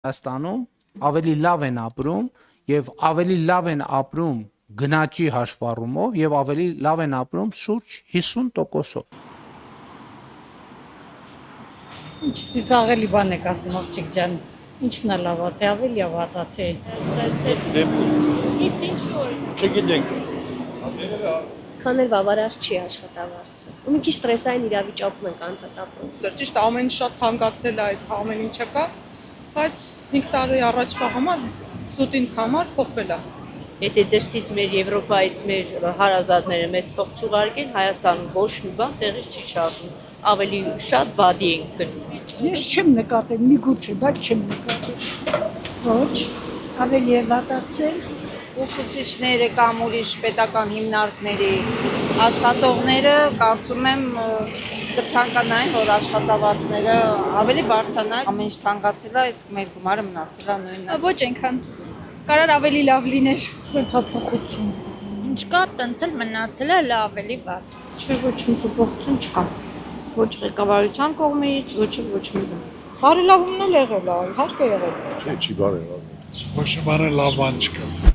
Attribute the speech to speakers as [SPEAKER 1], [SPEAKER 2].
[SPEAKER 1] Հայաստանում ավելի լավ են ապրում եւ ավելի լավ են ապրում գնաճի հաշվառումով եւ ավելի լավ են ապրում շուրջ 50%-ով։
[SPEAKER 2] Ինչ ծիծաղելի բան եք ասում աղջիկ ջան, ինչն է լավացի, ավելի ավատացի։
[SPEAKER 3] Իսկ ինչու՞։
[SPEAKER 4] Չգիտենք։
[SPEAKER 3] Քան էլ բավարար չի աշխատավարձը։ Ու մի քիչ ստրեսային իրավիճակում ենք անդադապում։
[SPEAKER 5] Ճիշտ ամեն շատ թանկացել է այդ ամեն ինչը կա, բայց 5 տարի առաջվա համար զուտ ինձ համար փոխվել է։
[SPEAKER 6] Եթե դրսից մեր Եվրոպայից մեր հարազատները մեզ փող չուղարկեն, Հայաստանում ոչ մի բան տեղից չի շարժվում, ավելի շատ վադի ենք գնում։
[SPEAKER 7] Ես չեմ նկատել, միգուցե, բայց չեմ նկատել։ Ոչ, ավելի է վատացել։
[SPEAKER 8] Ուսուցիչները կամ ուրիշ պետական հիմնարկների աշխատողները կարծում եմ կցանկանային, որ աշխատավարձները ավելի բարձրանան, ամեն ինչ թանկացել է, իսկ մեր գումարը մնացել է նույնը։
[SPEAKER 9] Ոչ այնքան։ Կարար ավելի լավ լիներ։
[SPEAKER 7] Չէ փոփոխություն։
[SPEAKER 8] Ինչ կա, տենց էլ մնացել է ավելի վատ։
[SPEAKER 5] Չէ, ոչ մի փոփոխություն չկա։ Ոչ ղեկավարության կողմից, ոչ մի բան։ Բարելավումն էլ եղել է, իհարկե եղել։
[SPEAKER 4] Չի բարելավում։
[SPEAKER 10] Ոչ մի բան լավ բան չկա։